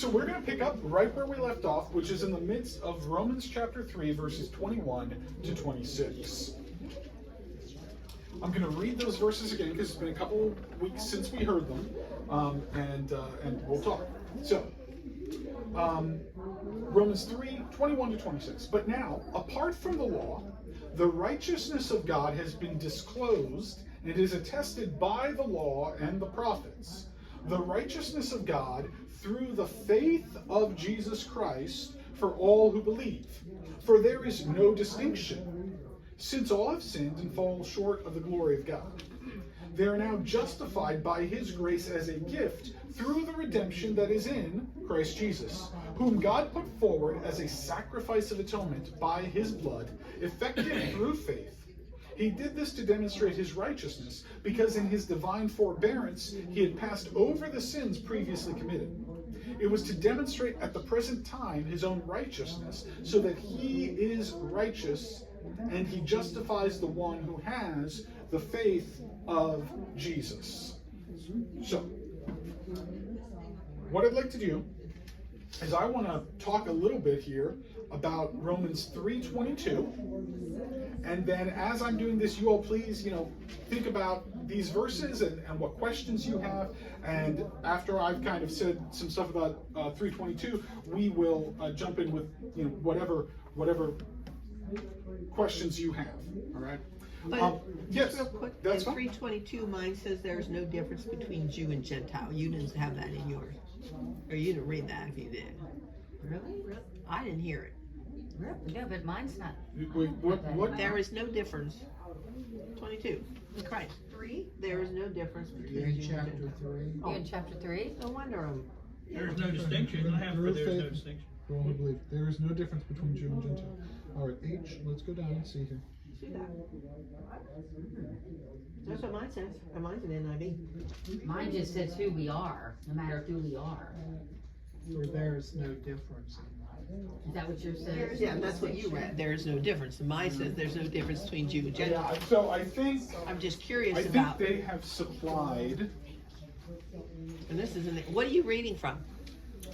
So we're going to pick up right where we left off, which is in the midst of Romans chapter 3, verses 21 to 26. I'm going to read those verses again because it's been a couple weeks since we heard them, and we'll talk. So, Romans 3, 21 to 26. But now, apart from the law, the righteousness of God has been disclosed, and it is attested by the law and the prophets. The righteousness of God through the faith of Jesus Christ for all who believe. For there is no distinction, since all have sinned and fall short of the glory of God. They are now justified by his grace as a gift through the redemption that is in Christ Jesus, whom God put forward as a sacrifice of atonement by his blood, effective through faith. He did this to demonstrate his righteousness, because in his divine forbearance he had passed over the sins previously committed. It was to demonstrate at the present time his own righteousness, so that he is righteous and he justifies the one who has the faith of Jesus. So, what I'd like to do is I want to talk a little bit here about Romans 3:22, and then as I'm doing this, you all please, think about these verses and what questions you have, and after I've kind of said some stuff about 3:22, we will jump in with whatever questions you have. All right. But yes, real quick, that's in fine. 3:22, mine says there's no difference between Jew and Gentile. You didn't have that in yours, or you didn't read that if you did. Really? I didn't hear it. Really? No, but mine's not. Wait, what? There is no difference. 22. In Christ. 3. There is no difference between You're in Jew and chapter Gentile. 3. You're in chapter 3? No wonder I'm. There's no distinction. I have for there's no distinction. For all who believe. There is no difference between Jew and Gentile. All right, H. Let's go down and see here. See that? That's what mine says. And mine's an NIV. Mine just says who we are, no matter who we are. For there is no difference. Is that what yours says? Yeah, that's what you read. There is no difference. And mine says there's no difference between Jew and Gentile. Yeah, so I think I'm just curious I think about. they have supplied And this isn't. What are you reading from?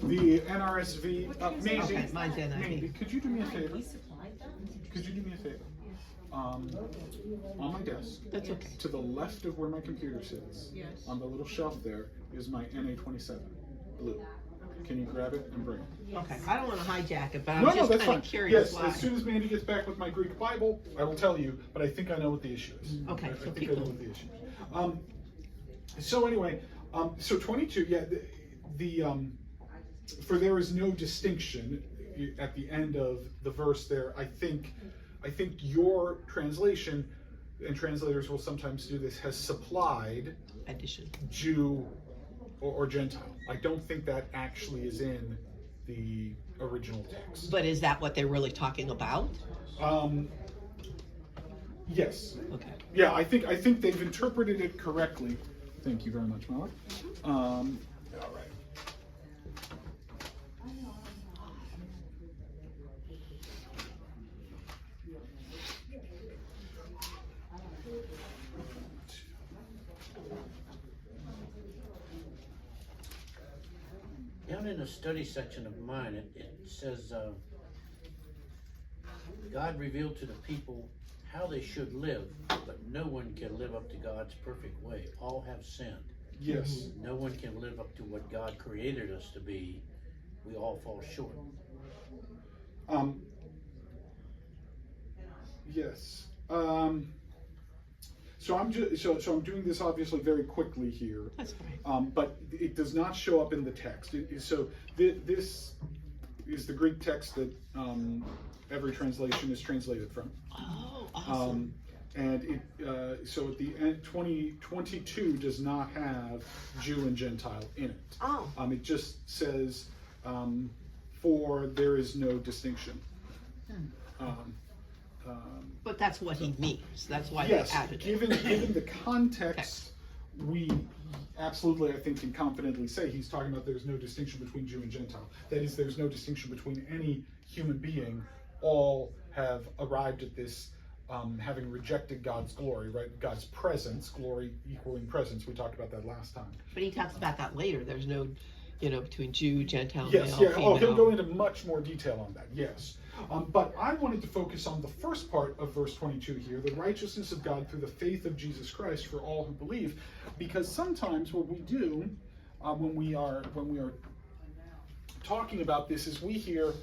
the NRSV. Maisie, Okay, mine's NIV. Maisie, could you do me a favor? Could you do me a favor? On my desk, That's okay. to the left of where my computer sits, on the little shelf there, is my NA27 blue. Can you grab it and bring it? Okay. I don't want to hijack it, but I'm No, just that's kind fine. of curious Yes, why. as soon as Mandy gets back with my Greek Bible, I will tell you, but I think I know what the issue is. Okay, I so think keep I know going. what the issue is. So anyway, so 22, yeah, for there is no distinction at the end of the verse there. I think your translation, and translators will sometimes do this, has supplied Addition. Jew or Gentile. I don't think that actually is in the original text. But is that what they're really talking about? Yes. Okay. Yeah, I think they've interpreted it correctly. Thank you very much, Mala. All right. Down in the study section of mine, it says, God revealed to the people how they should live, but no one can live up to God's perfect way. All have sinned. Yes. No one can live up to what God created us to be. We all fall short. Yes. So I'm I'm doing this obviously very quickly here. That's fine. But it does not show up in the text. This is the Greek text that every translation is translated from. Oh, awesome. And so at the end, 2022 does not have Jew and Gentile in it. Oh. It just says, for there is no distinction. But that's what he means. That's why Yes, they added it. given the context, we absolutely, I think, can confidently say he's talking about there's no distinction between Jew and Gentile. That is, there's no distinction between any human being. All have arrived at this having rejected God's glory, right? God's presence, glory equaling presence. We talked about that last time. But he talks about that later. There's no between Jew, Gentile, Yes, male, yeah. female. Oh, he'll go into much more detail on that. Yes. But I wanted to focus on the first part of verse 22 here, the righteousness of God through the faith of Jesus Christ for all who believe, because sometimes what we do when we are talking about this is we hear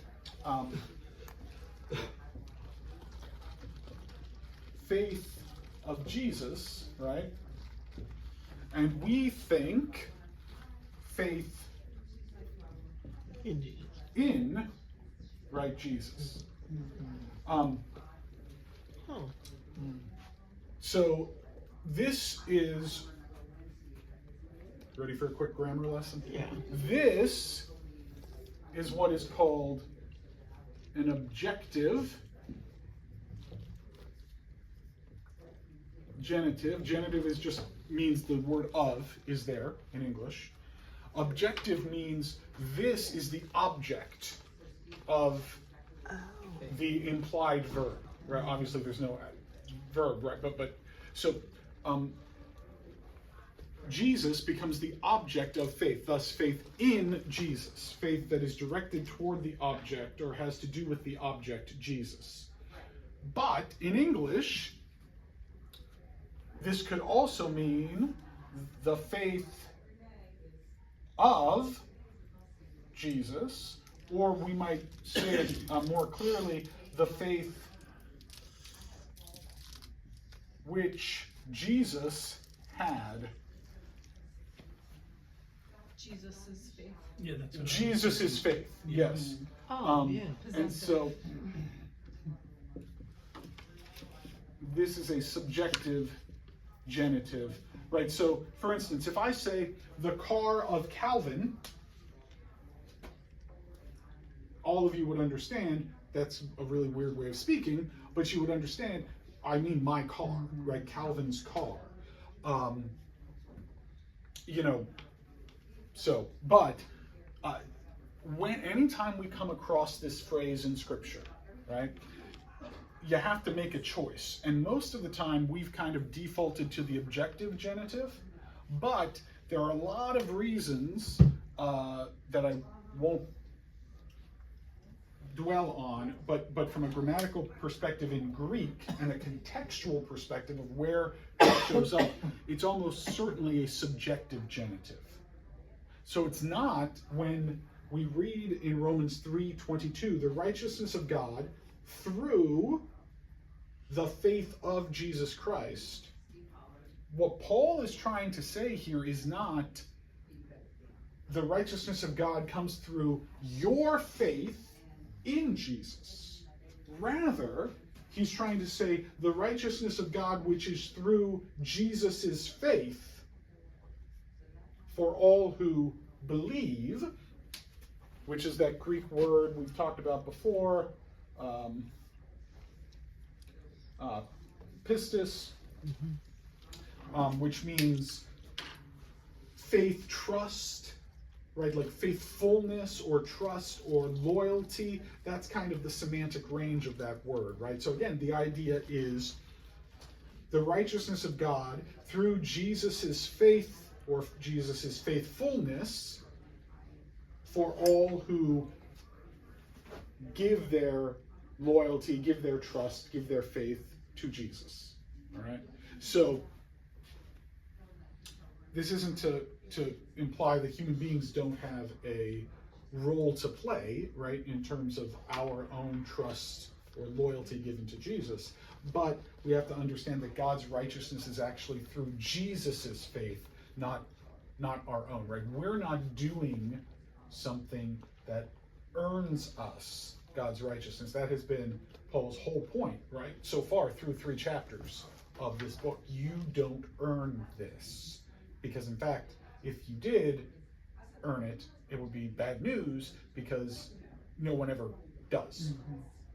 faith of Jesus, right? And we think faith In Jesus. in, right, Jesus. Oh. So this is, ready for a quick grammar lesson? Yeah. This is what is called an objective genitive. Genitive is just means the word of is there in English. Objective means this is the object of the implied verb. Right? Obviously, there's no verb, right? But so Jesus becomes the object of faith. Thus, faith in Jesus, faith that is directed toward the object or has to do with the object, Jesus. But in English, this could also mean the faith of Jesus, or we might say it more clearly, the faith which Jesus had. Jesus' faith. Yeah, that's what Jesus' faith, yes. Oh, yeah. And so this is a subjective genitive, right? So, for instance, if I say the car of Calvin, all of you would understand that's a really weird way of speaking, but you would understand I mean my car, right? Calvin's car. Anytime we come across this phrase in Scripture, right, you have to make a choice. And most of the time, we've kind of defaulted to the objective genitive, but there are a lot of reasons that I won't dwell on, but from a grammatical perspective in Greek and a contextual perspective of where it shows up, it's almost certainly a subjective genitive. So it's not when we read in Romans 3:22, the righteousness of God through the faith of Jesus Christ. What Paul is trying to say here is not the righteousness of God comes through your faith in Jesus. Rather, he's trying to say the righteousness of God which is through Jesus's faith for all who believe, which is that Greek word we've talked about before, pistis, which means faith, trust, right? Like faithfulness or trust or loyalty. That's kind of the semantic range of that word, right? So again, the idea is the righteousness of God through Jesus's faith or Jesus's faithfulness for all who give their loyalty, give their trust, give their faith to Jesus. All right? So this isn't to imply that human beings don't have a role to play, right, in terms of our own trust or loyalty given to Jesus. But we have to understand that God's righteousness is actually through Jesus's faith, not our own, right? We're not doing something that earns us God's righteousness. That has been Paul's whole point, right? So far through 3 chapters of this book. You don't earn this. Because in fact, if you did earn it, it would be bad news because no one ever does,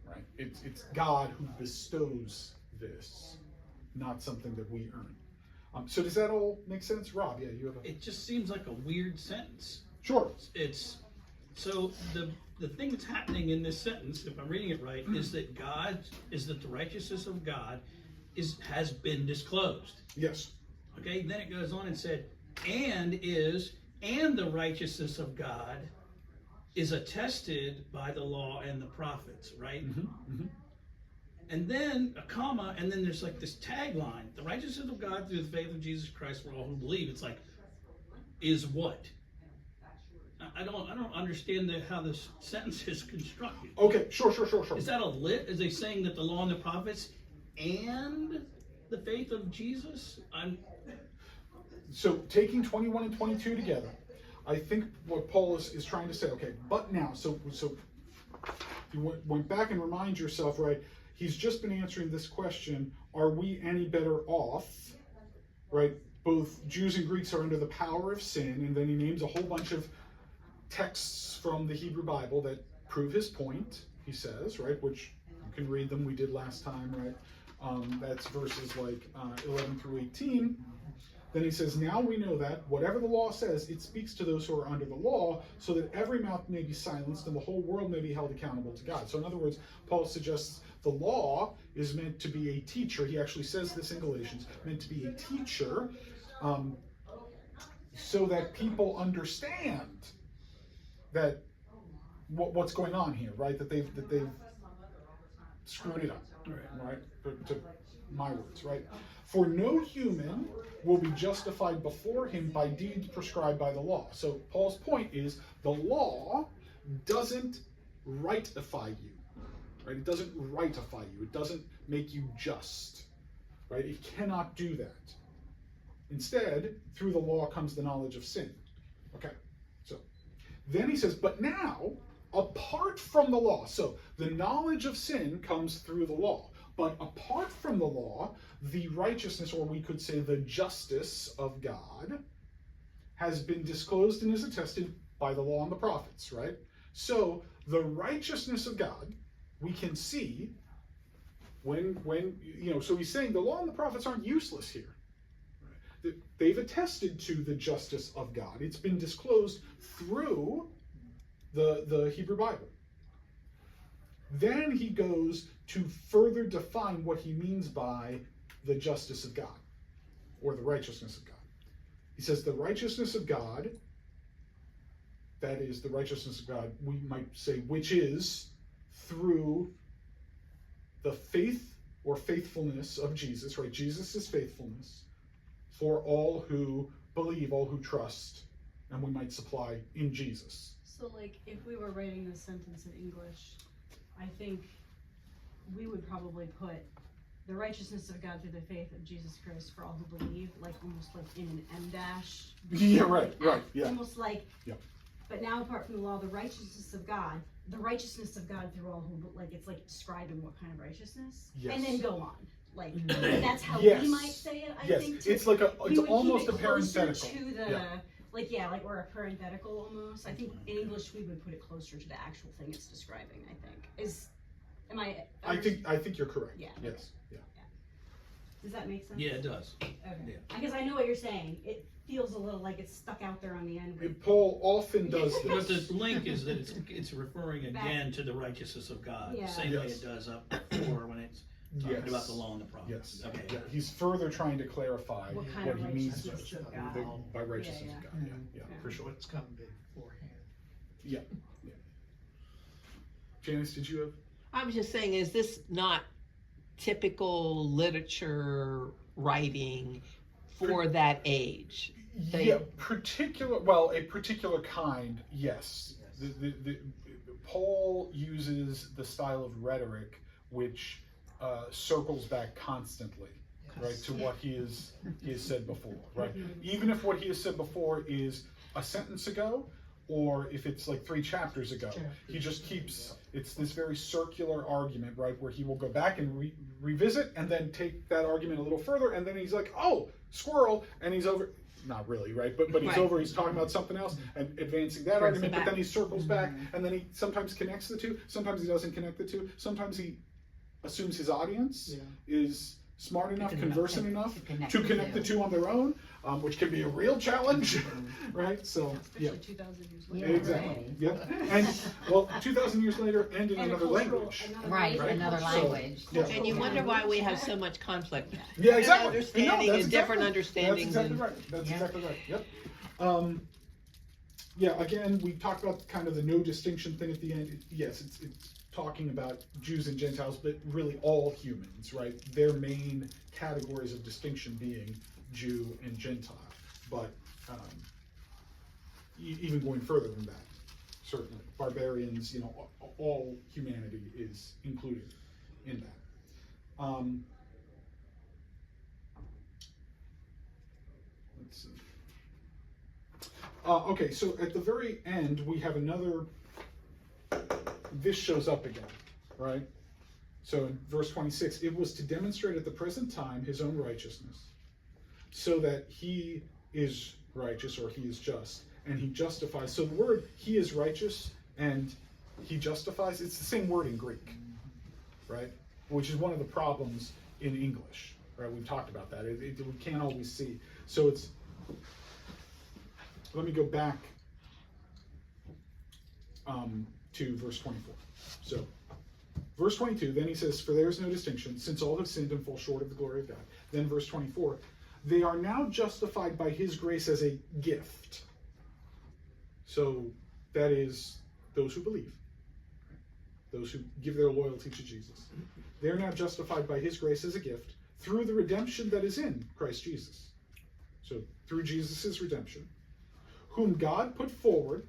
right? It's God who bestows this, not something that we earn. So does that all make sense? Rob, yeah, you have a... It just seems like a weird sentence. Sure. It's so the thing that's happening in this sentence, if I'm reading it right, is that the righteousness of God has been disclosed. Yes. Okay, then it goes on and said, and is and the righteousness of God is attested by the law and the prophets, right? And then a comma, and then there's like this tagline: the righteousness of God through the faith of Jesus Christ for all who believe. It's like, is what? I don't understand how this sentence is constructed. Okay, sure. Is that a lit? Is they saying that the law and the prophets and the faith of Jesus? So taking 21 and 22 together, I think what Paul is trying to say, okay, but now, so you went back and remind yourself, right, he's just been answering this question, are we any better off, right? Both Jews and Greeks are under the power of sin, and then he names a whole bunch of texts from the Hebrew Bible that prove his point, he says, right, which you can read them, we did last time, right? That's verses like 11 through 18. Then he says, now we know that whatever the law says, it speaks to those who are under the law, so that every mouth may be silenced and the whole world may be held accountable to God. So in other words, Paul suggests the law is meant to be a teacher. He actually says this in Galatians, meant to be a teacher, so that people understand that what's going on here, right? That they've screwed it up, right? To my words, right? For no human will be justified before him by deeds prescribed by the law. So Paul's point is the law doesn't rightify you, right? It doesn't rightify you. It doesn't make you just, right? It cannot do that. Instead, through the law comes the knowledge of sin. Okay, so then he says, but now, apart from the law, so the knowledge of sin comes through the law. But apart from the law, the righteousness, or we could say the justice of God, has been disclosed and is attested by the law and the prophets, right? So the righteousness of God, we can see when so he's saying the law and the prophets aren't useless here. They've attested to the justice of God. It's been disclosed through the Hebrew Bible. Then he goes to further define what he means by the justice of God, or the righteousness of God. He says the righteousness of God, that is the righteousness of God, we might say, which is through the faith or faithfulness of Jesus, right? Jesus' faithfulness for all who believe, all who trust, and we might supply in Jesus. So, like, if we were writing this sentence in English, I think we would probably put the righteousness of God through the faith of Jesus Christ for all who believe, like almost like in an M dash. Yeah, right, yeah. Almost like, yeah. But now apart from the law, the righteousness of God through all who, like, it's like describing what kind of righteousness. Yes. And then go on. Like, that's how Yes. we might say it, I Yes, think. it's like we it's would almost keep a it closer parenthetical. to the, Yeah. like, or a parenthetical almost. I think in English we would put it closer to the actual thing it's describing, I think. I think you're correct. Yeah. Yes. Yeah. Does that make sense? Yeah, it does. Okay. Yeah. Because I know what you're saying. It feels a little like it's stuck out there on the end. And Paul often does But this. the link is that it's referring again to the righteousness of God, Yeah. the same way Yes. it does up before when it's talking about the law and the prophets. Yes. Okay. Yeah. He's further trying to clarify What kind what of he means righteousness of God. by righteousness Yeah, of God. yeah. Yeah, Yeah. for sure. What's coming beforehand. Yeah. Janice, did you have? I was just saying, is this not typical literature writing for that age? Yeah, a particular kind, yes. Paul uses the style of rhetoric which circles back constantly, right, to what he has said before, right? Even if what he has said before is a sentence ago, or if it's like 3 chapters ago, he just keeps, it's this very circular argument, right, where he will go back and revisit and then take that argument a little further, and then he's like, oh, squirrel, and he's over. Not really, right? But he's Right. over, he's talking about something else and advancing that Brings argument, it but then back. he circles back, and then he sometimes connects the two, sometimes he doesn't connect the two, sometimes he assumes his audience is smart enough, conversant enough to connect the two on their own, which can be a real challenge, right? So, yeah. Especially 2,000 years Yeah, later. Exactly. right. Yep. And well, 2,000 years later, and in And a another cultural- language. Right, Right. another So, language. yeah. And you wonder why we have so much conflict. Yeah, exactly. Understanding No, that's and different exactly- understandings. That's exactly and- right. That's Yeah. exactly right. Yep. Yeah, again, we talked about kind of the no distinction thing at the end. Yes, it's talking about Jews and Gentiles, but really all humans, right? Their main categories of distinction being Jew and Gentile. But even going further than that, certainly, barbarians, all humanity is included in that. Let's see. Okay, so at the very end, we have another, this shows up again, right? So in verse 26, it was to demonstrate at the present time his own righteousness, so that he is righteous, or he is just, and he justifies. So the word he is righteous and he justifies, it's the same word in Greek, right? Which is one of the problems in English, right? We've talked about that. We can't always see. So it's, let me go back to verse 24. So, verse 22, then he says, for there is no distinction, since all have sinned and fall short of the glory of God. Then verse 24, they are now justified by his grace as a gift. So, that is those who believe, those who give their loyalty to Jesus. They are now justified by his grace as a gift through the redemption that is in Christ Jesus. So, through Jesus' redemption, whom God put forward,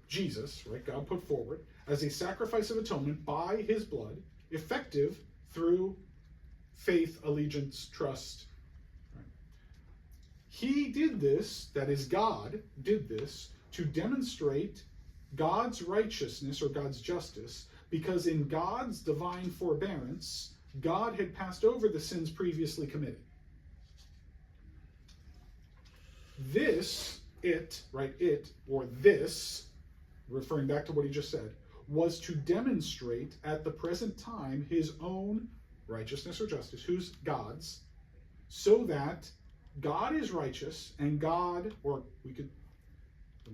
Jesus, right? God put forward as a sacrifice of atonement by his blood, effective through faith, allegiance, trust. Right? He did this, that is, God did this, to demonstrate God's righteousness or God's justice, because in God's divine forbearance, God had passed over the sins previously committed. This, this, referring back to what he just said, was to demonstrate at the present time his own righteousness or justice, who's God's, so that God is righteous and God, or let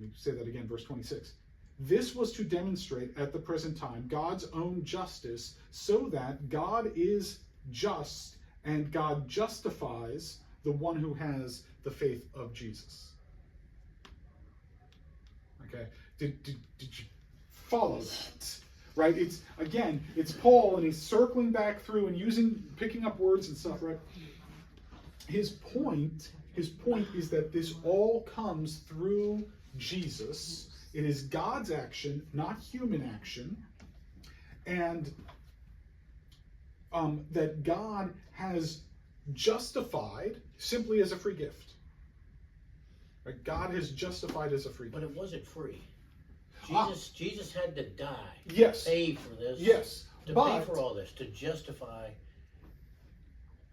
me say that again, verse 26. This was to demonstrate at the present time God's own justice, so that God is just and God justifies the one who has the faith of Jesus. Okay, did you follow that? Right? It's Paul, and he's circling back through and picking up words and stuff, right? His point is that this all comes through Jesus. It is God's action, not human action, and that God has justified simply as a free gift. Right? God has justified as a free gift. But it wasn't free. Jesus had to die. Yes. To pay for this. Yes. To but, pay for all this, to justify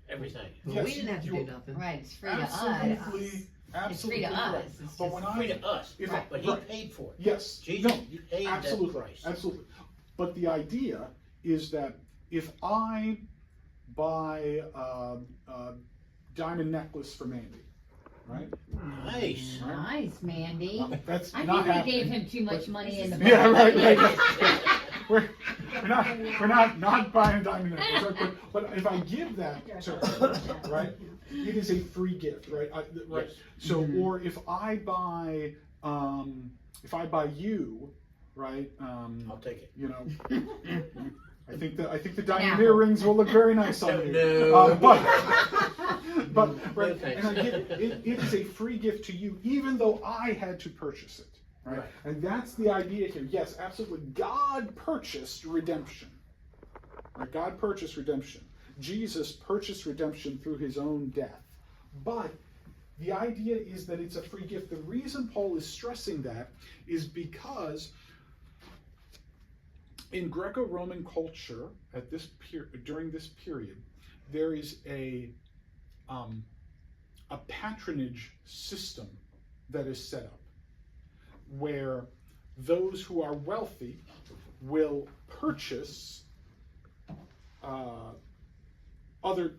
everything. Well, we didn't have to do nothing. Right, it's free to Absolutely, us. absolutely It's free to correct. us. It's But just when Free to us. If But he paid for it. Yes. Jesus No, paid absolutely, that price. absolutely. But the idea is that if I buy a diamond necklace for Mandy, right? Nice. Nice, Mandy. That's I not think we happening. gave him too much money in the Yeah, right, budget. right. We're not buying a diamond necklace, right? But if I give that to her, right, it is a free gift, right? Right. Yes. So, or if I buy you, right? I'll take it. You know, I think the diamond earrings will look very nice on you. No. But right, thanks. and I give it is a free gift to you, even though I had to purchase it. Right? Right. And that's the idea here. Yes, absolutely. God purchased redemption. Right? God purchased redemption. Jesus purchased redemption through his own death. But the idea is that it's a free gift. The reason Paul is stressing that is because in Greco-Roman culture at this during this period, there is a patronage system that is set up, where those who are wealthy will purchase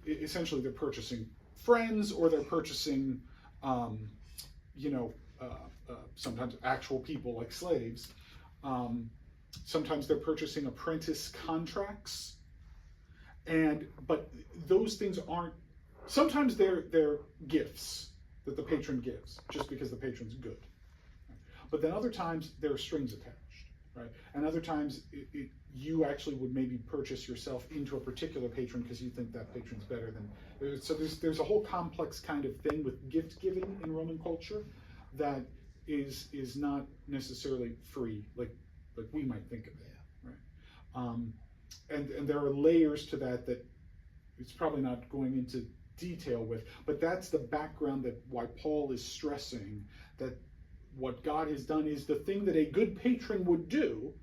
essentially they're purchasing friends, or they're purchasing, sometimes actual people like slaves. Sometimes they're purchasing apprentice contracts, but those things aren't. Sometimes they're gifts that the patron gives, just because the patron's good. But then other times there are strings attached, right? And other times you actually would maybe purchase yourself into a particular patron because you think that patron's better than. So there's a whole complex kind of thing with gift giving in Roman culture that is not necessarily free like we might think of it, right? And there are layers to that it's probably not going into detail with, but that's the background that why Paul is stressing that what God has done is the thing that a good patron would do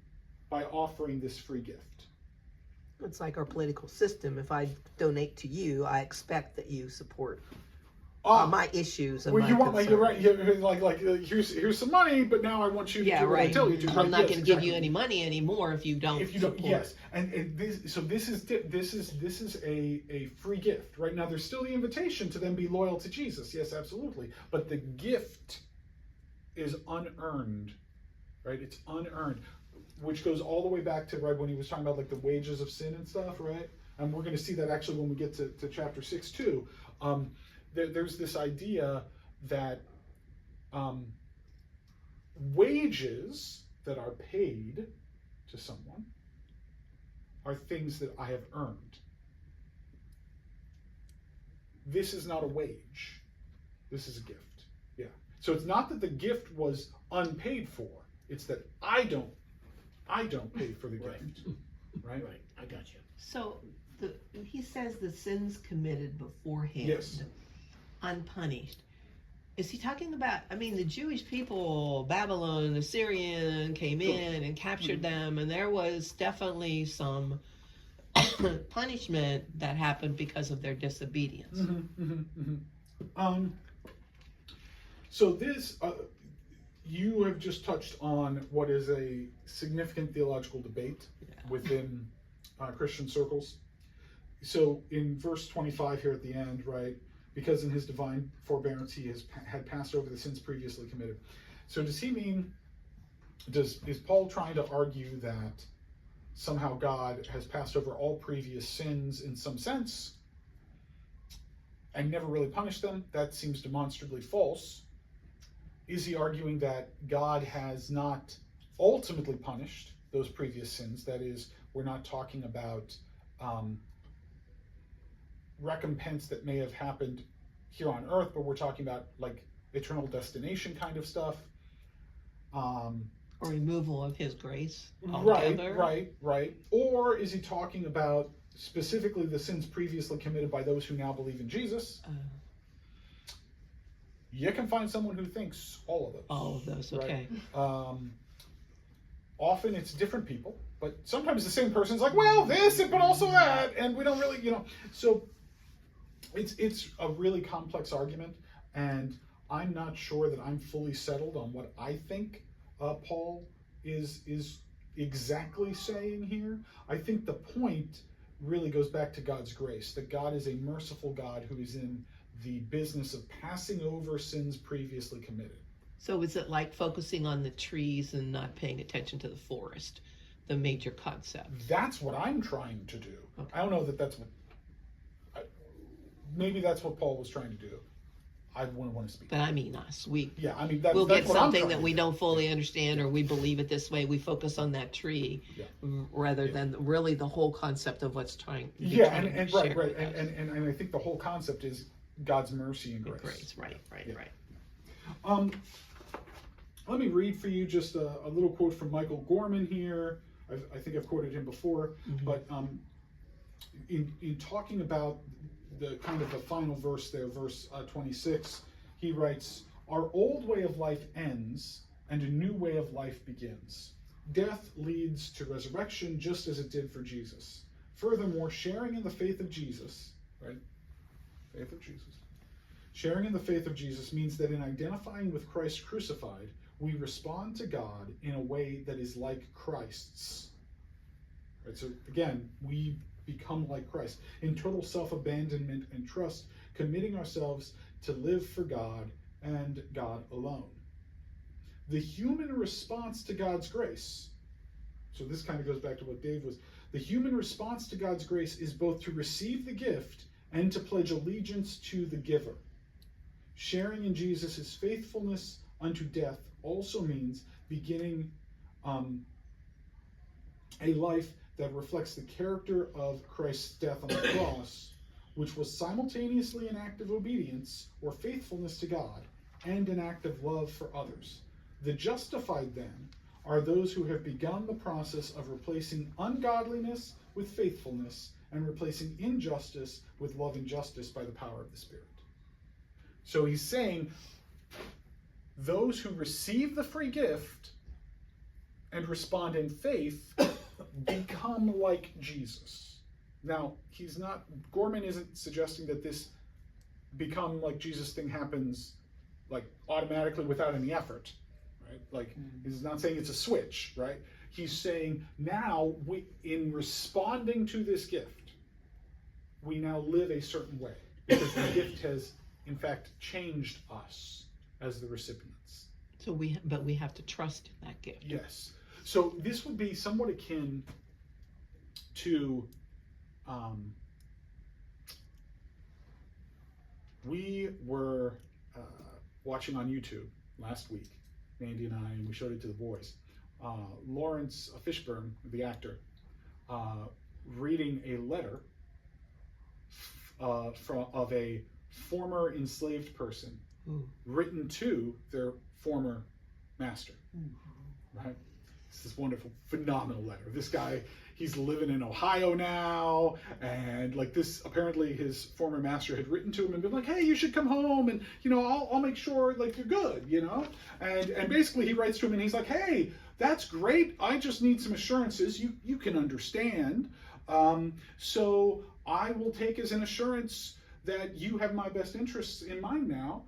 by offering this free gift. It's like our political system. If I donate to you, I expect that you support my issues and well, my you want concerns. you're right. You're here's some money, but now I want you to do what I tell you to. I'm Right? not Yes, going to give exactly. you any money anymore if you don't. Support. Yes, and this is a free gift. Right now, there's still the invitation to then be loyal to Jesus. Yes, absolutely. But the gift is unearned, right? It's unearned, which goes all the way back to right when he was talking about like the wages of sin and stuff, right? And we're going to see that actually when we get to chapter 6 too. There's this idea that wages that are paid to someone are things that I have earned. This is not a wage. This is a gift. Yeah. So it's not that the gift was unpaid for. It's that I don't pay for the Right. gift. Right? Right, I got you. So he says the sins committed beforehand, Yes. unpunished. Is he talking about, I mean, the Jewish people, Babylon, the Syrian came in and captured them, and there was definitely some punishment that happened because of their disobedience. So this, you have just touched on what is a significant theological debate within Christian circles. So in verse 25 here at the end, right, because in his divine forbearance he had passed over the sins previously committed. So does he mean, is Paul trying to argue that somehow God has passed over all previous sins in some sense and never really punished them? That seems demonstrably false. Is he arguing that God has not ultimately punished those previous sins? That is, we're not talking about recompense that may have happened here on earth, but we're talking about like eternal destination kind of stuff. Or removal of his grace altogether. Right. Or is he talking about specifically the sins previously committed by those who now believe in Jesus? You can find someone who thinks all of those. All of those, okay. Right? Often it's different people, but sometimes the same person's like, well, this, but also that, and we don't really, So it's a really complex argument, and I'm not sure that I'm fully settled on what I think Paul is exactly saying here. I think the point really goes back to God's grace, that God is a merciful God who is in the business of passing over sins previously committed. So is it like focusing on the trees and not paying attention to the forest, the major concept? That's what I'm trying to do. Okay. I don't know that that's what, maybe that's what Paul was trying to do. I wouldn't want to speak. But I mean us. We'll We'll get get something that we don't fully understand, or we believe it this way. We focus on that tree rather than really the whole concept of what's trying. Right. And I think the whole concept is God's mercy and grace. Right. Let me read for you just a little quote from Michael Gorman here. I think I've quoted him before, but in talking about the kind of the final verse there, verse 26, he writes, "Our old way of life ends and a new way of life begins. Death leads to resurrection just as it did for Jesus. Furthermore, sharing in the faith of Jesus, right? Faith of Jesus. Sharing in the faith of Jesus means that in identifying with Christ crucified, we respond to God in a way that is like Christ's." Right, so again, we become like Christ in total self-abandonment and trust, committing ourselves to live for God and God alone. The human response to God's grace, so this kind of goes back to what Dave was, the human response to God's grace is both to receive the gift and to pledge allegiance to the giver. Sharing in Jesus' faithfulness unto death also means beginning a life that reflects the character of Christ's death on the cross, which was simultaneously an act of obedience or faithfulness to God and an act of love for others. The justified, then, are those who have begun the process of replacing ungodliness with faithfulness and replacing injustice with love and justice by the power of the Spirit. So he's saying those who receive the free gift and respond in faith become like Jesus. Now, Gorman isn't suggesting that this become like Jesus thing happens like automatically without any effort, right? Like, he's not saying it's a switch, right? He's saying now, in responding to this gift, we now live a certain way because the gift has, in fact, changed us as the recipients. So we have to trust in that gift. Yes. So this would be somewhat akin to we were watching on YouTube last week, Mandy and I, and we showed it to the boys. Lawrence Fishburne, the actor, reading a letter of a former enslaved person written to their former master. Right? It's this wonderful, phenomenal letter. This guy, he's living in Ohio now, and like this, apparently his former master had written to him and been like, hey, you should come home, and I'll make sure like you're good, and basically he writes to him and he's like, hey, that's great, I just need some assurances, you can understand, so I will take as an assurance that you have my best interests in mind now.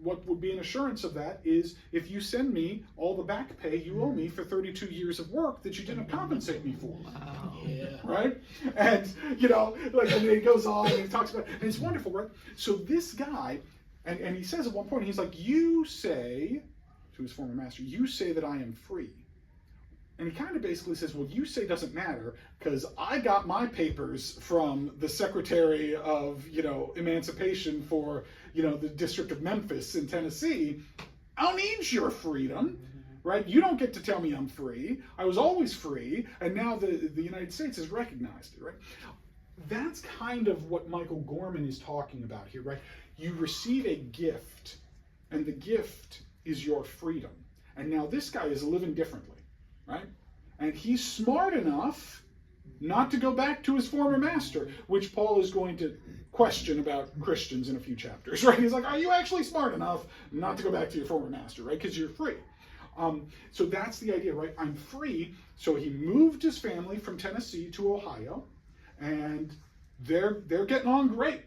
What would be an assurance of that is if you send me all the back pay you owe me for 32 years of work that you didn't compensate me for. Wow. Yeah. Right? And, and then he goes on and he talks about, and it's wonderful, right? So this guy, and he says at one point, he's like, you say, to his former master, you say that I am free. And he kind of basically says, well, you say doesn't matter because I got my papers from the Secretary of, Emancipation for, the District of Memphis in Tennessee. I don't need your freedom, right? You don't get to tell me I'm free. I was always free, and now the United States has recognized it, right? That's kind of what Michael Gorman is talking about here, right? You receive a gift, and the gift is your freedom. And now this guy is living differently. Right? And he's smart enough not to go back to his former master, which Paul is going to question about Christians in a few chapters, right? He's like, are you actually smart enough not to go back to your former master, right? Because you're free. So that's the idea, right? I'm free. So he moved his family from Tennessee to Ohio, and they're getting on great.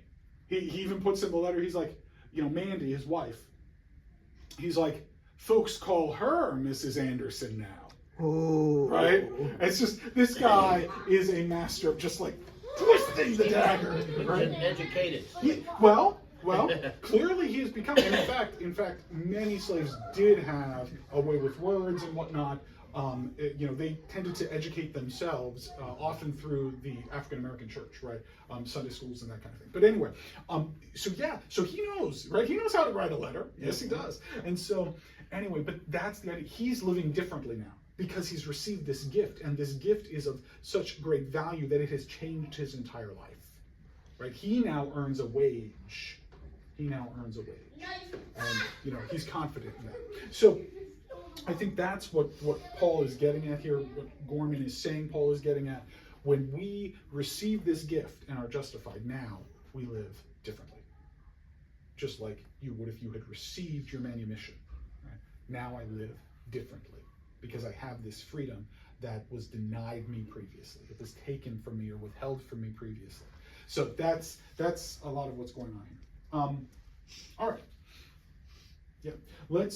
He even puts in the letter, he's like, Mandy, his wife, he's like, folks call her Mrs. Anderson now. Oh. Right? It's just, this guy is a master of just like twisting the dagger. Right? Educated. Well, clearly he has become, in fact, many slaves did have a way with words and whatnot. They tended to educate themselves, often through the African American church, right? Sunday schools and that kind of thing. But anyway, so he knows, right? He knows how to write a letter. Yes, he does. And so, anyway, but that's the idea. He's living differently now because he's received this gift, and this gift is of such great value that it has changed his entire life, right? He now earns a wage. And, he's confident in that. So, I think that's what Paul is getting at here, what Gorman is saying Paul is getting at. When we receive this gift and are justified, now we live differently. Just like you would if you had received your manumission. Right? Now I live differently because I have this freedom that was denied me previously. It was taken from me or withheld from me previously. So that's a lot of what's going on here. All right. Yeah. Let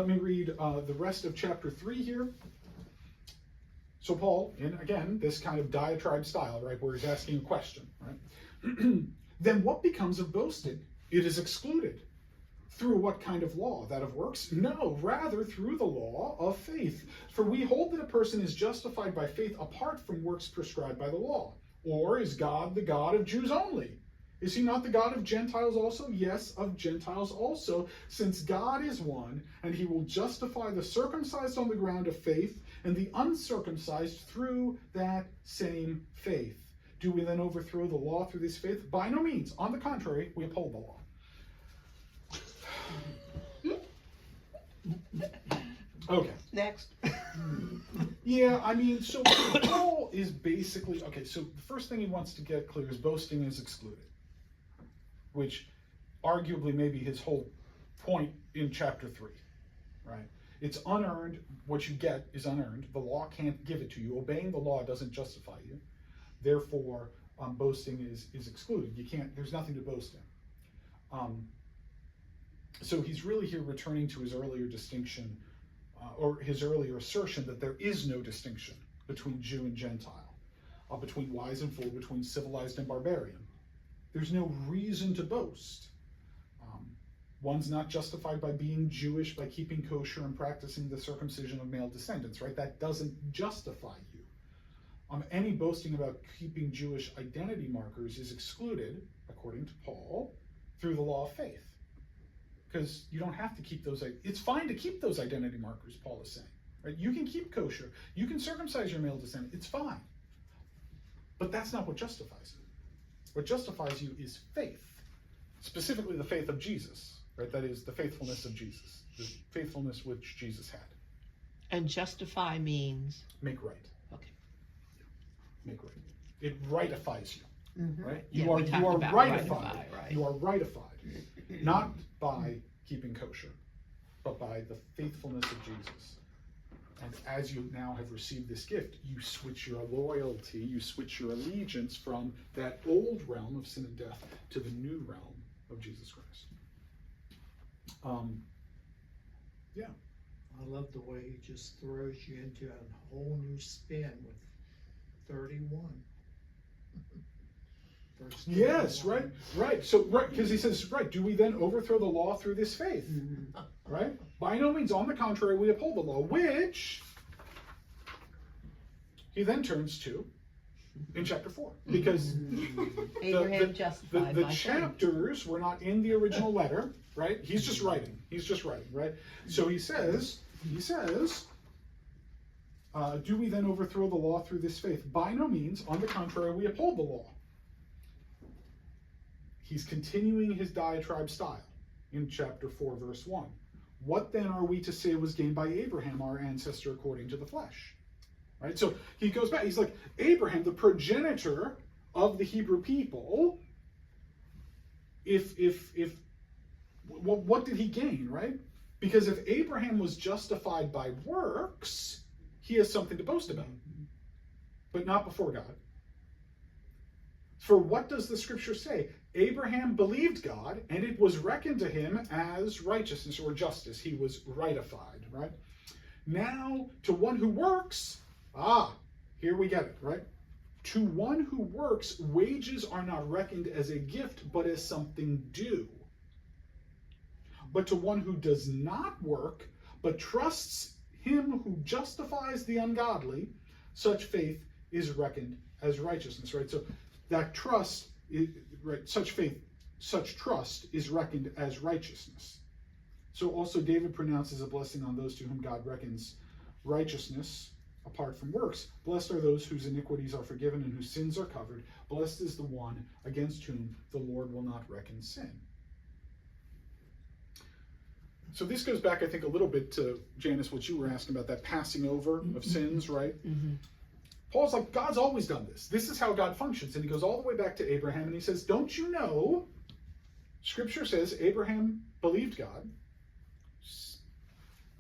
me read the rest of chapter 3 here. So Paul, in again this kind of diatribe style, right, where he's asking a question, right? Then what becomes of boasting? It is excluded. Through what kind of law? That of works? No, rather through the law of faith. For we hold that a person is justified by faith apart from works prescribed by the law. Or is God the God of Jews only? Is he not the God of Gentiles also? Yes, of Gentiles also, since God is one, and he will justify the circumcised on the ground of faith, and the uncircumcised through that same faith. Do we then overthrow the law through this faith? By no means. On the contrary, we uphold the law. Okay. Next. Yeah, I mean, so Paul is basically, okay, so the first thing he wants to get clear is boasting is excluded, which arguably may be his whole point in chapter 3, right? It's unearned. What you get is unearned. The law can't give it to you. Obeying the law doesn't justify you. Therefore, boasting is excluded. You can't, there's nothing to boast in. So he's really here returning to his earlier distinction, or his earlier assertion that there is no distinction between Jew and Gentile, between wise and fool, between civilized and barbarian. There's no reason to boast. One's not justified by being Jewish, by keeping kosher and practicing the circumcision of male descendants, right? That doesn't justify you. Any boasting about keeping Jewish identity markers is excluded, according to Paul, through the law of faith. Because you don't have to keep those. It's fine to keep those identity markers, Paul is saying. Right? You can keep kosher. You can circumcise your male descendant. It's fine. But that's not what justifies you. What justifies you is faith. Specifically the faith of Jesus. Right? That is the faithfulness of Jesus. The faithfulness which Jesus had. And justify means? Make right. Okay. Make right. It rightifies you. Mm-hmm. Right? Yeah, You are rightified. Right. You are rightified. Not by keeping kosher, but by the faithfulness of Jesus. And as you now have received this gift, you switch your loyalty, you switch your allegiance from that old realm of sin and death to the new realm of Jesus Christ. Yeah. I love the way he just throws you into a whole new spin with 31. Verse Yes, 31. right. So, right, because he says, right, do we then overthrow the law through this faith? Right? By no means. On the contrary, we uphold the law, which he then turns to in chapter 4. Because Abraham justified the by faith. chapters were not in the original letter, right? He's just writing, right? So he says, do we then overthrow the law through this faith? By no means. On the contrary, we uphold the law. He's continuing his diatribe style in chapter 4, verse 1. What then are we to say was gained by Abraham, our ancestor according to the flesh? Right? So he goes back. He's like, Abraham, the progenitor of the Hebrew people, what did he gain, right? Because if Abraham was justified by works, he has something to boast about, but not before God. For what does the scripture say? Abraham believed God, and it was reckoned to him as righteousness or justice. He was rightified, right? Now, to one who works, here we get it, right? To one who works, wages are not reckoned as a gift, but as something due. But to one who does not work, but trusts him who justifies the ungodly, such faith is reckoned as righteousness, right? So that trust, right, such faith, such trust is reckoned as righteousness. So also David pronounces a blessing on those to whom God reckons righteousness apart from works. Blessed are those whose iniquities are forgiven and whose sins are covered. Blessed is the one against whom the Lord will not reckon sin. So this goes back, I think, a little bit to, Janice, what you were asking about, that passing over of sins, right? Mm-hmm. Paul's like, God's always done this. This is how God functions. And he goes all the way back to Abraham, and he says, don't you know, Scripture says Abraham believed God.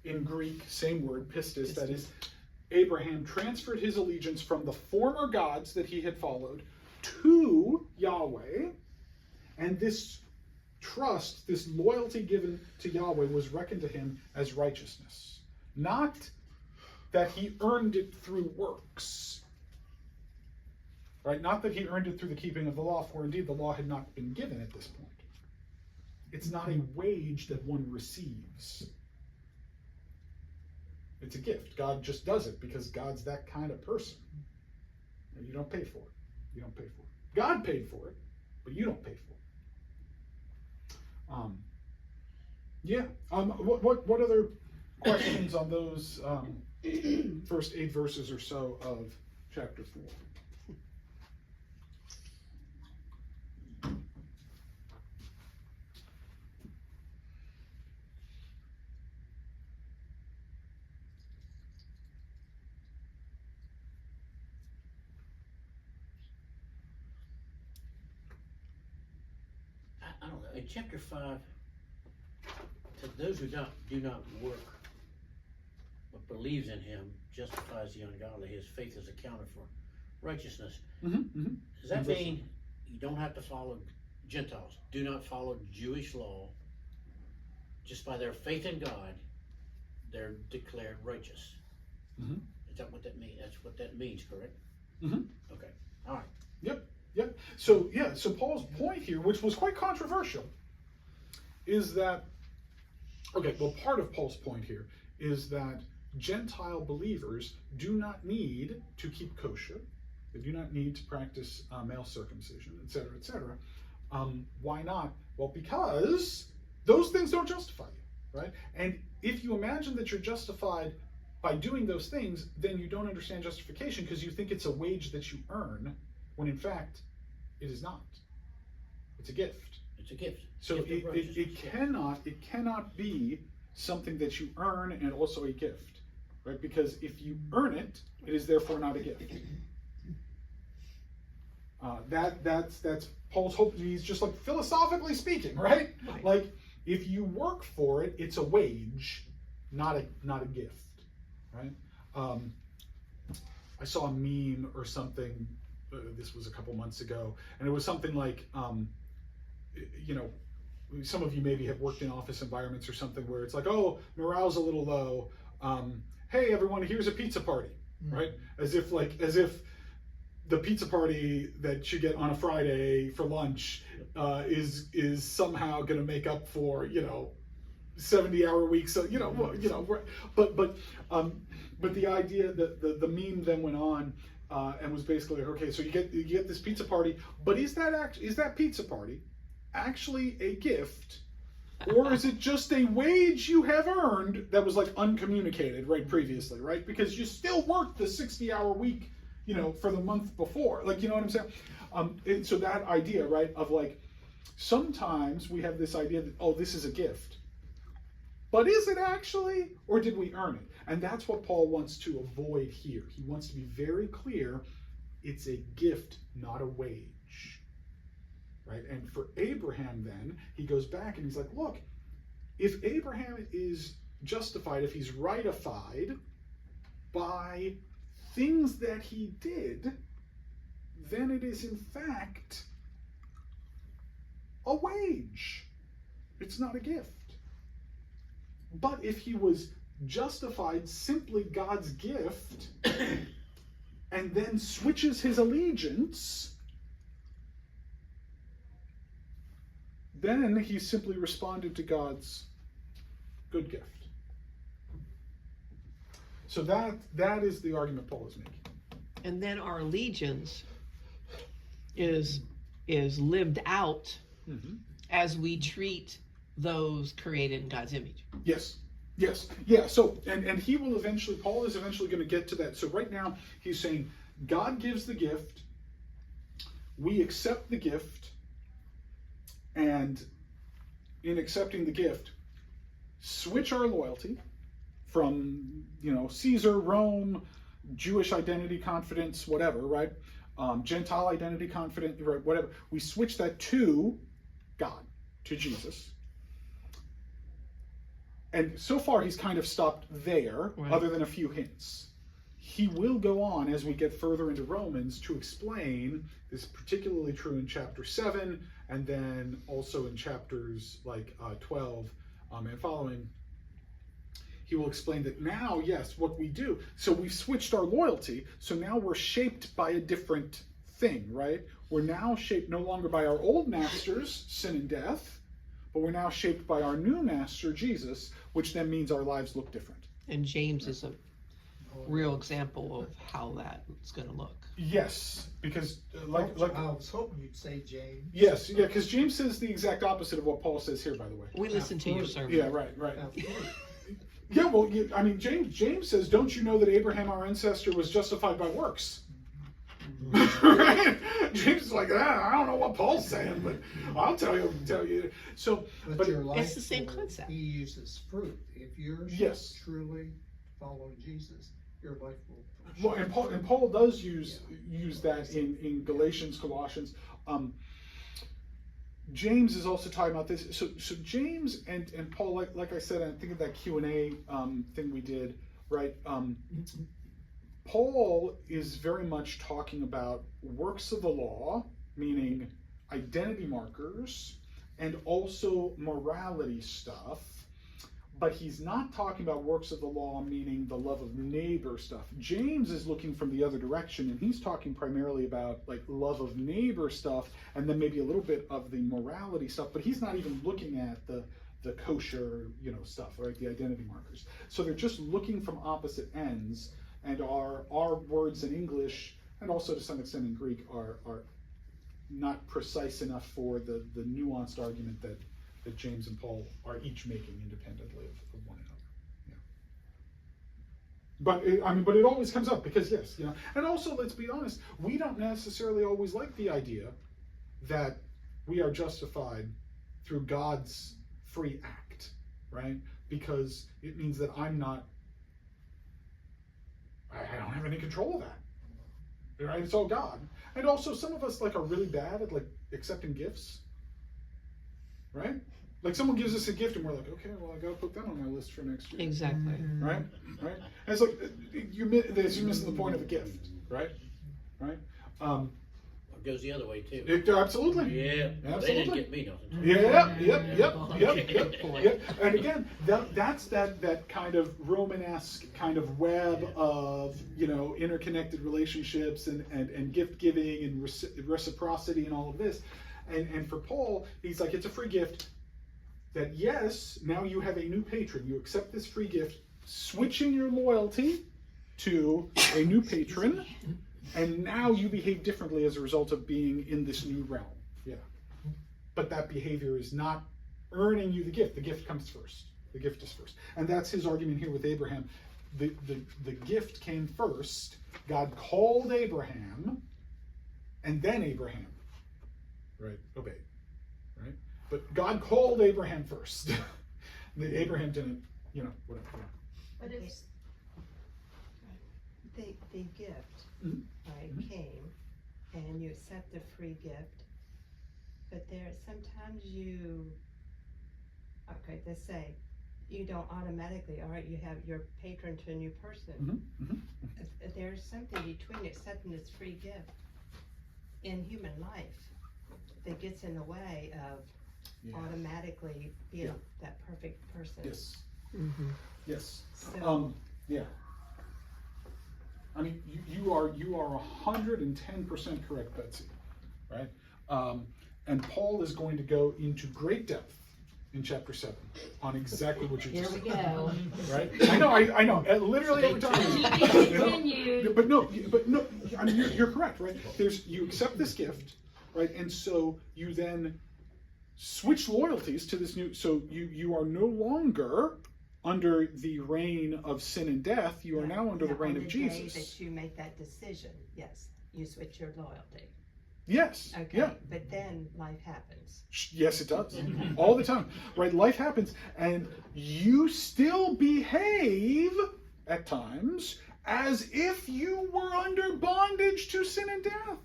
In Greek, same word, pistis, that is, Abraham transferred his allegiance from the former gods that he had followed to Yahweh, and this trust, this loyalty given to Yahweh was reckoned to him as righteousness. Not that he earned it through works. Right? Not that he earned it through the keeping of the law, for indeed the law had not been given at this point. It's not a wage that one receives. It's a gift. God just does it because God's that kind of person. And you don't pay for it. You don't pay for it. God paid for it. but you don't pay for it. Yeah. What other questions on those first 8 verses or so of chapter 4? I don't know. In chapter 5, to those who do not work, but believes in him, justifies the ungodly. His faith is accounted for righteousness. Does that mean you don't have to follow Gentiles? Do not follow Jewish law. Just by their faith in God, they're declared righteous. Is that what that means? That's what that means, correct? Okay. All right. Yep. So Paul's point here, which was quite controversial, is that, part of Paul's point here is that Gentile believers do not need to keep kosher. They do not need to practice male circumcision, etc., etc. Why not? Well, because those things don't justify you, right? And if you imagine that you're justified by doing those things, then you don't understand justification because you think it's a wage that you earn, when in fact it is not. It's a gift. It's a gift. So it cannot be something that you earn and also a gift, right? Because if you earn it, it is therefore not a gift. That's Paul's hope. He's just like philosophically speaking, right? Like if you work for it, it's a wage, not a gift, right? I saw a meme or something. This was a couple months ago, and it was something like, some of you maybe have worked in office environments or something where it's like, oh, morale's a little low. Hey, everyone, here's a pizza party, right? As if the pizza party that you get on a Friday for lunch is somehow going to make up for 70-hour weeks. So but the idea that the meme then went on and was basically like, okay, so you get this pizza party, but is that pizza party actually a gift, or is it just a wage you have earned that was like uncommunicated right previously, right? Because you still worked the 60-hour week, for the month before, like, you know what I'm saying? So that idea, right, of like, sometimes we have this idea that, oh, this is a gift, but is it actually, or did we earn it? And that's what Paul wants to avoid here. He wants to be very clear, it's a gift, not a wage. Right? And for Abraham then, he goes back and he's like, look, if Abraham is justified, if he's rightified by things that he did, then it is in fact a wage. It's not a gift. But if he was justified simply God's gift and then switches his allegiance, then he simply responded to God's good gift. So that is the argument Paul is making. And then our allegiance is lived out as we treat those created in God's image. Yes. Yeah. So and he will eventually, Paul is eventually going to get to that. So right now he's saying God gives the gift, we accept the gift, and in accepting the gift, switch our loyalty from, Caesar, Rome, Jewish identity confidence, whatever, right? Gentile identity confidence, right? Whatever. We switch that to God, to Jesus. And so far he's kind of stopped there, right, other than a few hints. He will go on as we get further into Romans to explain this, particularly true in chapter 7, and then also in chapters like 12 and following. He will explain that now, yes, what we do, so we've switched our loyalty, so now we're shaped by a different thing, right? We're now shaped no longer by our old masters, sin and death, but we're now shaped by our new master, Jesus, which then means our lives look different. And James is real example of how that's going to look. Yes, because I was hoping you'd say James. yes, yeah, because James says the exact opposite of what Paul says here, by the way. We listened to your sermon. Yeah, right. Absolutely. Yeah, well, I mean, James says, don't you know that Abraham, our ancestor, was justified by works? Right? James is like, I don't know what Paul's saying, but I'll tell you. So, But your life it's the same will- concept. He uses fruit. If you're Yes. truly following Jesus, your life will. well, and Paul does use that in Galatians, Colossians. James is also talking about this. So James and Paul, like I said, I think of that Q&A thing we did, right? Paul is very much talking about works of the law, meaning identity markers, and also morality stuff. But he's not talking about works of the law, meaning the love of neighbor stuff. James is looking from the other direction, and he's talking primarily about like love of neighbor stuff, and then maybe a little bit of the morality stuff. But he's not even looking at the kosher, stuff, right? The identity markers. So they're just looking from opposite ends, and our words in English, and also to some extent in Greek, are not precise enough for the nuanced argument that James and Paul are each making independently of one another. Yeah. But it always comes up because yes, and also let's be honest, we don't necessarily always like the idea that we are justified through God's free act, right? Because it means that I don't have any control of that, right? It's all God. And also some of us are really bad at accepting gifts. Right? Like someone gives us a gift and we're like, okay, well I gotta put that on my list for next year. Exactly. Right? And it's like you're missing the point of a gift, right? It goes the other way too. Absolutely. Yeah, Absolutely. they didn't get me nothing. Yep. And again, that's that kind of Romanesque kind of web of interconnected relationships and gift giving and reciprocity and all of this. And for Paul, he's like, it's a free gift that yes, now you have a new patron. You accept this free gift, switching your loyalty to a new patron, and now you behave differently as a result of being in this new realm. Yeah. But that behavior is not earning you the gift. The gift comes first. The gift is first. And that's his argument here with Abraham. The gift came first. God called Abraham, and then Abraham obeyed. Right? But God called Abraham first. Abraham didn't, whatever. But it's the gift, right, came, and you accept the free gift, but sometimes let's say, you don't automatically, all right, you have your patron to a new person. There's something between accepting this free gift in human life that gets in the way of automatically being that perfect person. Yes. Yes. So, yeah. I mean, you are 110% correct, Betsy, right? And Paul is going to go into great depth in chapter 7 on exactly what you Here just we said. go. Right? I know. Literally every time. Continue. But no. I mean, you're correct, right? You accept this gift, right? And so you then switch loyalties to this new. So you are no longer under the reign of sin and death. You are now under the reign of Jesus. On the day that you make that decision, yes, you switch your loyalty. Yes. Okay. Yeah. But then life happens. Yes, it does. All the time. Right? Life happens. And you still behave at times as if you were under bondage to sin and death.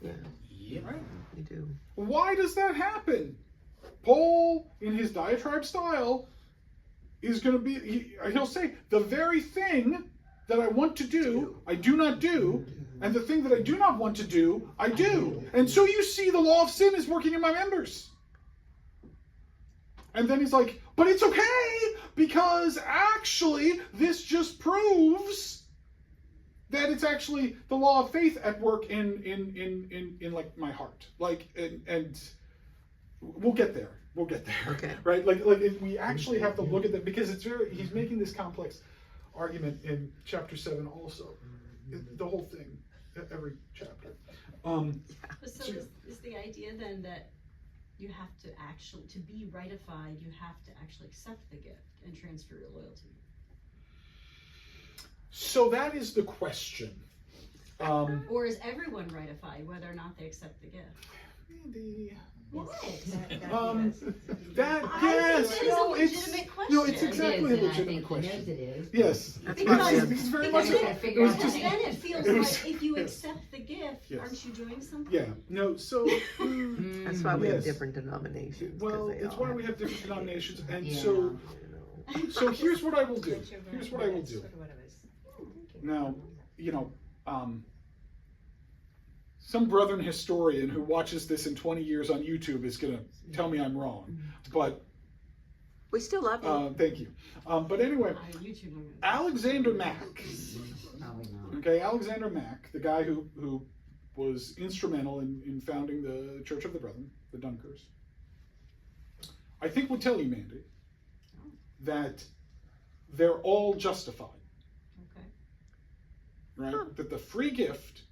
Yeah. Right? You do. Why does that happen? Paul, in his diatribe style, is going to be, he'll say, the very thing that I want to do, I do not do, and the thing that I do not want to do, I do. And so you see the law of sin is working in my members. And then he's like, but it's okay, because actually this just proves that it's actually the law of faith at work in like my heart. Like, and we'll get there. We'll get there. Okay. Right? Like we actually have to look at that, because he's making this complex argument in chapter 7 also. The whole thing, every chapter. So is the idea then that you have to actually, to be rightified, you have to actually accept the gift and transfer your loyalty? So that is the question. Or is everyone rightified whether or not they accept the gift? Mandy. What? That I yes, think that is a no, it's legitimate no, question. it's exactly a legitimate question. It is. Yes, Because- it's very much. because then- It was Because just, then it feels it was- like if you accept the gift, Yes. aren't you doing something? yeah, no. So That's why we Yes. have different denominations. 'cause well, they it's all why have we have different denominations, and Yeah. so here's what I will do. But you're right, Here's what I will that's do. sort of what I was thinking. Now, some brethren historian who watches this in 20 years on YouTube is going to tell me I'm wrong. But We still love you. thank you. But anyway, YouTube. Alexander Mack. Probably not. Okay, Alexander Mack, the guy who was instrumental in founding the Church of the Brethren, the Dunkers, I think would tell you, Mandy, that they're all justified. Okay. Right? That the free gift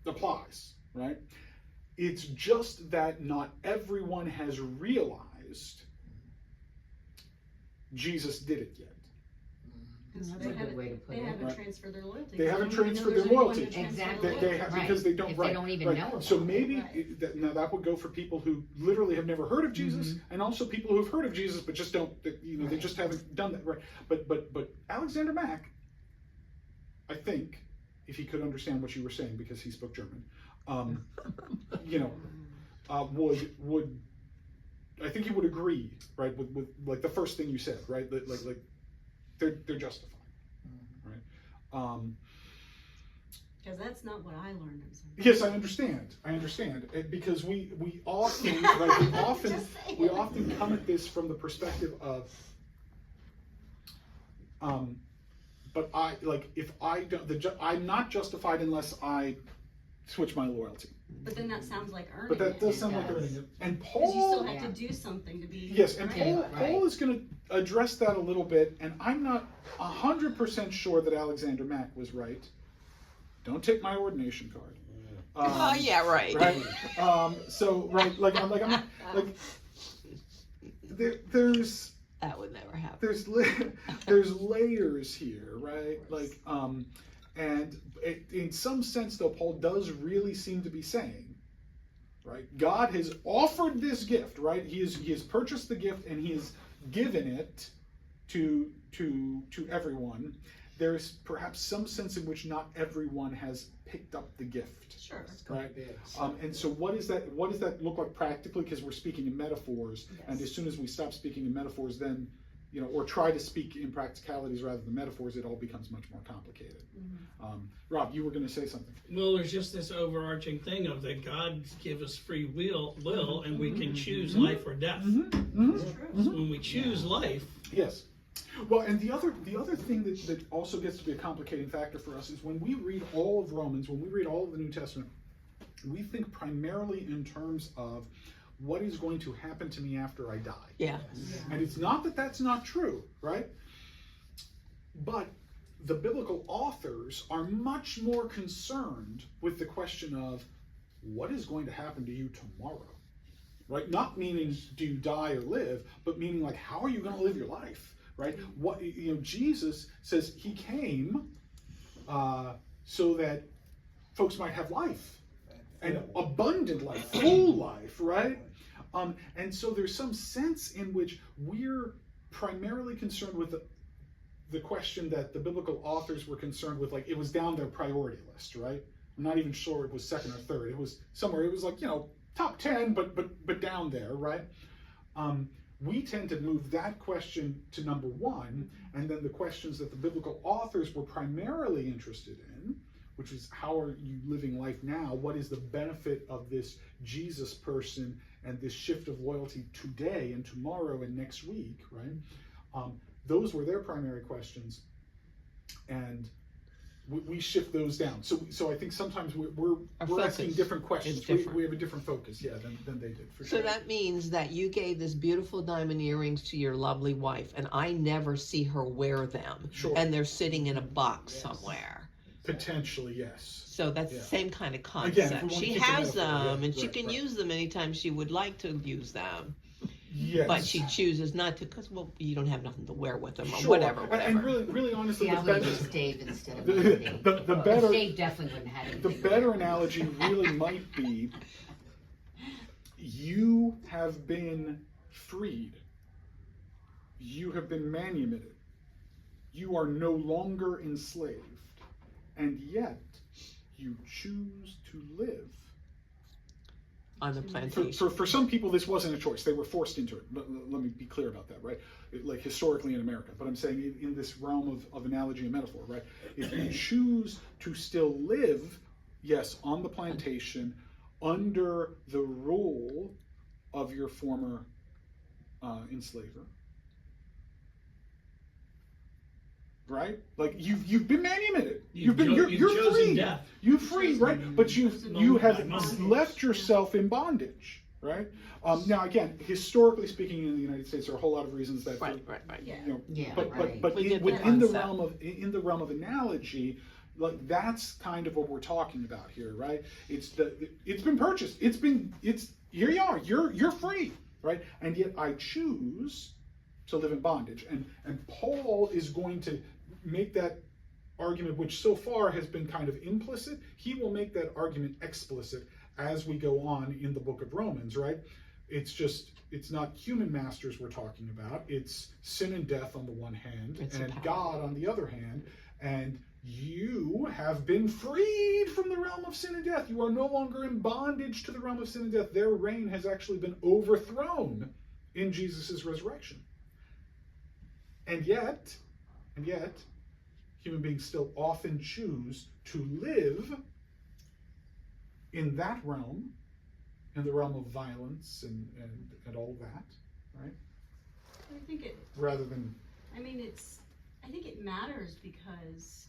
applies, right? It's just that not everyone has realized Jesus did it yet. Because That's they a good haven't, way to put they it. haven't Right. transferred their loyalty. They haven't I don't even know transferred there's their anyone loyalty. to transfer Exactly. their They loyalty. have, Right. because they don't. If right, they don't even right. know So about it. maybe Right. now that would go for people who literally have never heard of Jesus, and also people who have heard of Jesus but just don't. They Right. just haven't done that. Right. But Alexander Mack, I think, if he could understand what you were saying because he spoke German, would I think he would agree, right, with like the first thing you said, right? Like they're justified, right? Because that's not what I learned in some. Yes, I understand. Because we often right, Just saying. we often come at this from the perspective of but I like if I don't I'm not justified unless I switch my loyalty. But then that sounds like earning But that it. does sound like does. earning it. And Because you still Paul have to Yeah. do something to be. yes, and earning it. Paul is going to address that a little bit, and I'm not 100% sure that Alexander Mack was right. Don't take my ordination card. Oh yeah, right. Right. So right, I'm not like there's That would never happen. there's layers here, right? Like and in some sense though, Paul does really seem to be saying, right? God has offered this gift, right? He has purchased the gift and he has given it to everyone. There's perhaps some sense in which not everyone has picked up the gift. Sure. Right. And so what does that look like practically? Because we're speaking in metaphors, and as soon as we stop speaking in metaphors, then or try to speak in practicalities rather than metaphors, it all becomes much more complicated. Rob, you were going to say something. Well, there's just this overarching thing of that God gives us free will, and we can choose life or death. So when we choose life, Yes. Well, and the other thing that also gets to be a complicating factor for us is when we read all of Romans, when we read all of the New Testament, we think primarily in terms of what is going to happen to me after I die. Yeah. And it's not that that's not true, right? But the biblical authors are much more concerned with the question of what is going to happen to you tomorrow, right? Not meaning do you die or live, but meaning like how are you going to live your life, right? What Jesus says he came so that folks might have life, and abundant life, full life, right? And so there's some sense in which we're primarily concerned with the question that the biblical authors were concerned with, like it was down their priority list, right? I'm not even sure it was second or third. It was somewhere. It was like top 10, but down there, right? We tend to move that question to number one, and then the questions that the biblical authors were primarily interested in, which is how are you living life now? What is the benefit of this Jesus person and this shift of loyalty today and tomorrow and next week, right? Those were their primary questions. And we shift those down. So I think sometimes we're Our asking focus different questions. is different. We have a different focus, yeah, than they did, for So sure. that means that you gave this beautiful diamond earrings to your lovely wife, and I never see her wear them. Sure. And they're sitting in a box somewhere. Potentially, yes. So that's Yeah. the same kind of Again, concept. if we wanna She keep the has metaphor, them, yeah, and she right, can right. use them anytime she would like to use them. Yes. But she chooses not to, because, well, you don't have nothing to wear with them, or Sure. whatever. And really honestly, See, I the would better, use Dave instead of the, Anthony. the better, Dave definitely wouldn't have the anything. better analogy really might be, you have been freed. You have been manumitted. You are no longer enslaved. And yet, you choose to live. On the plantation. For some people, this wasn't a choice. They were forced into it. Let me be clear about that, right? Like historically in America. But I'm saying in this realm of analogy and metaphor, right? If you choose to still live, yes, on the plantation, under the rule of your former enslaver, right? Like you've been manumitted. You're chosen free. death. You're free, right? But you have left yourself in bondage, right? Now again, historically speaking, in the United States, there are a whole lot of reasons that Right. you know, Yeah, but right. We get the within the concept. realm of analogy, like that's kind of what we're talking about here, right? It's been purchased. Here you are. You're free, right? And yet I choose to live in bondage. And Paul is going to make that argument, which so far has been kind of implicit. He will make that argument explicit as we go on in the book of Romans, right? It's not human masters we're talking about. It's sin and death on the one hand, and God on the other hand. And you have been freed from the realm of sin and death. You are no longer in bondage to the realm of sin and death. Their reign has actually been overthrown in Jesus' resurrection. And yet, human beings still often choose to live in that realm, in the realm of violence and all that, right? I think it, Rather than, I think it matters because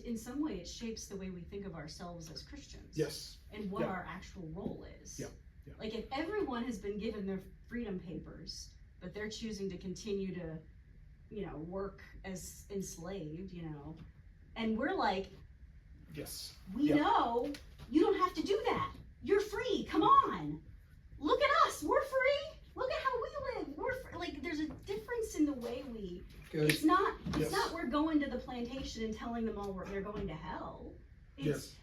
in some way it shapes the way we think of ourselves as Christians. yes, And what Yeah. our actual role is. Yeah, yeah. Like if everyone has been given their freedom papers, but they're choosing to continue to, work as enslaved, and we're like, yes. we Yeah. know you don't have to do that. You're free. Come on. Look at us. We're free. Look at how we live. We're free. Like there's a difference in the way we. Good. It's not Yes. we're going to the plantation and telling them all they're going to hell. It's Yes.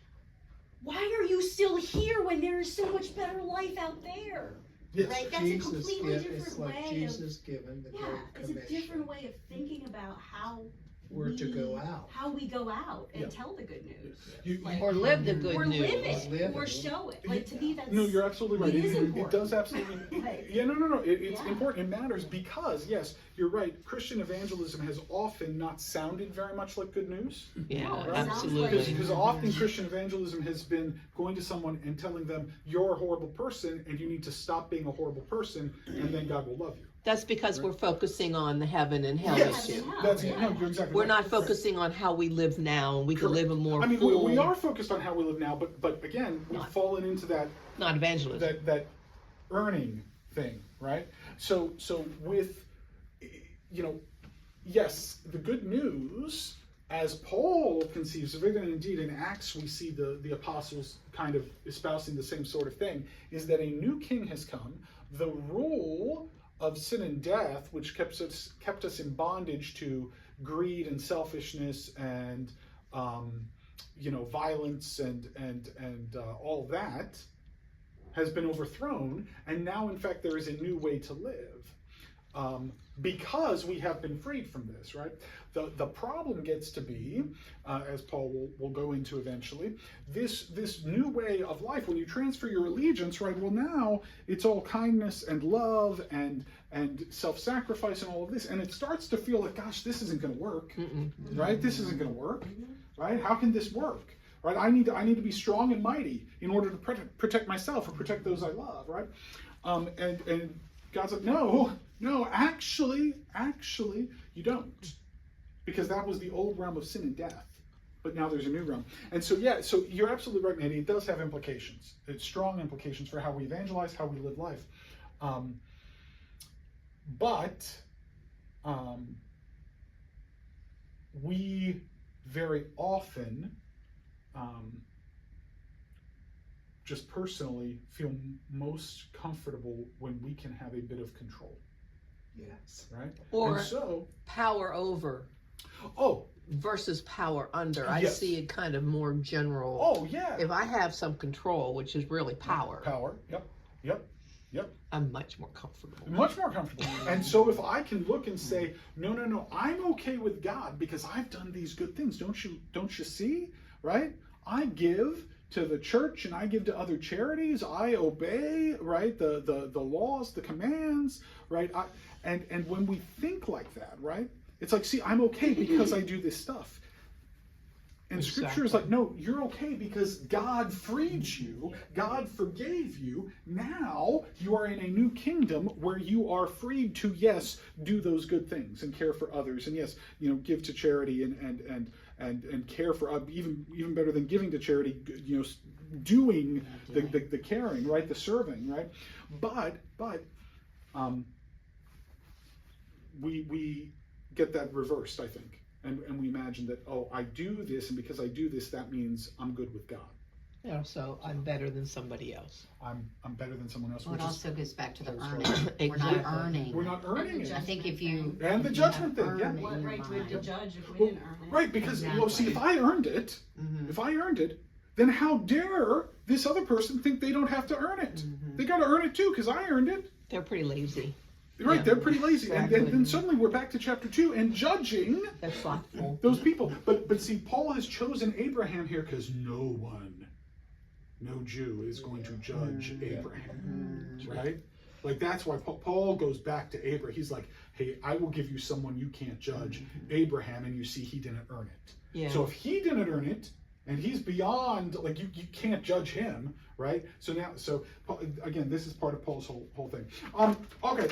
why are you still here when there is so much better life out there? Yes. Right? That's a completely different it's like way Jesus given the of Great it's a Commission, different way of thinking about how where to go out. how we go out and Yeah. tell the good news. You- Or live the good Or news. live it, Live or it. show it. Like to me, that's No, you're absolutely right. It is It important. does absolutely. Right. Yeah, no. It's Yeah. important. It matters because, yes, you're right. Christian evangelism has often not sounded very much like good news. Yeah, No, it sounds absolutely. Because often Christian evangelism has been going to someone and telling them, you're a horrible person and you need to stop being a horrible person and then God will love you. That's because we're focusing on the heaven and hell Yes, issue. that's no, you're exactly We're right. not focusing on how we live now, and we can live a more I mean, full, we are focused on how we live now, but again, we've Not- fallen into that not evangelism. that earning thing, right? So with, yes, the good news, as Paul conceives of it, and indeed in Acts we see the apostles kind of espousing the same sort of thing, is that a new king has come. The rule of sin and death, which kept us in bondage to greed and selfishness and violence and all that, has been overthrown, and now in fact there is a new way to live, because we have been freed from this, right? The problem gets to be, as Paul will go into eventually, this new way of life. When you transfer your allegiance, right? Well, now it's all kindness and love and self-sacrifice and all of this, and it starts to feel like, gosh, this isn't going to work, right? This isn't going to work, right? How can this work? Right, I need to be strong and mighty in order to protect myself or protect those I love, right? And God's like, no, actually, you don't, because that was the old realm of sin and death, but now there's a new realm. And so, yeah, so you're absolutely right, Mandy. It does have implications. It's strong implications for how we evangelize, how we live life. But we very often just personally feel most comfortable when we can have a bit of control, Yes. right? Or and so, power over oh, versus power under. I Yes. see it kind of more general. oh yeah, If I have some control, which is really power, yep, I'm much more comfortable. much more comfortable. And so if I can look and say, no, I'm okay with God because I've done these good things. Don't you see, right? I give to the church and I give to other charities. I obey, right, the laws, the commands, right? And when we think like that, right, it's like, see, I'm okay because I do this stuff. And Scripture is like, no, you're okay because God freed you, God forgave you. Now you are in a new kingdom where you are freed to, yes, do those good things and care for others, and yes, give to charity and care for even better than giving to charity, doing the caring, right, the serving, right. But we get that reversed, I think. And we imagine that, oh, I do this, and because I do this, that means I'm good with God. Yeah, so I'm better than somebody else. I'm better than someone else. Well, it which is- also goes back to the That's earning. right. We're not Exactly. earning. We're not earning it. I think if you And the if you judgment have thing, yeah. earn in What your right do we have to mind- judge if we Well, didn't earn it? Right, because see, Exactly. if I earned it, then how dare this other person think they don't have to earn it? They got to earn it too, because I earned it. They're pretty lazy. Right, Yeah. they're pretty lazy, Exactly. and then suddenly we're back to chapter 2 and judging They're slothful. those people. But see, Paul has chosen Abraham here because no Jew is going to judge Abraham, right? Like that's why Paul goes back to Abraham. He's like, hey, I will give you someone you can't judge, Abraham, and you see he didn't earn it. Yeah. So if he didn't earn it, and he's beyond, like you can't judge him, right? So again, this is part of Paul's whole thing. Okay.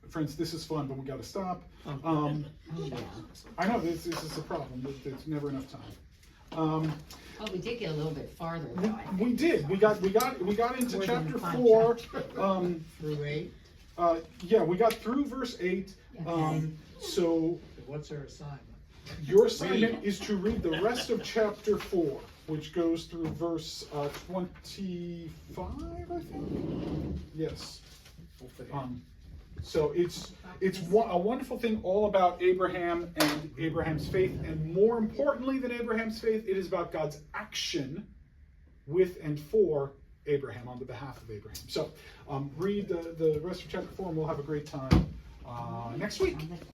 Friends, this is fun, but we got to stop. I know this is the problem. There's never enough time. Well, we did get a little bit farther though, I think. We did. We got into More than chapter 5 4. Through 8. Yeah, we got through verse 8. So What's our assignment? your assignment is to read the rest of chapter 4, which goes through verse 25, I think. Yes. So it's a wonderful thing all about Abraham and Abraham's faith, and more importantly than Abraham's faith, it is about God's action with and for Abraham, on the behalf of Abraham. So read the rest of chapter 4, and we'll have a great time next week.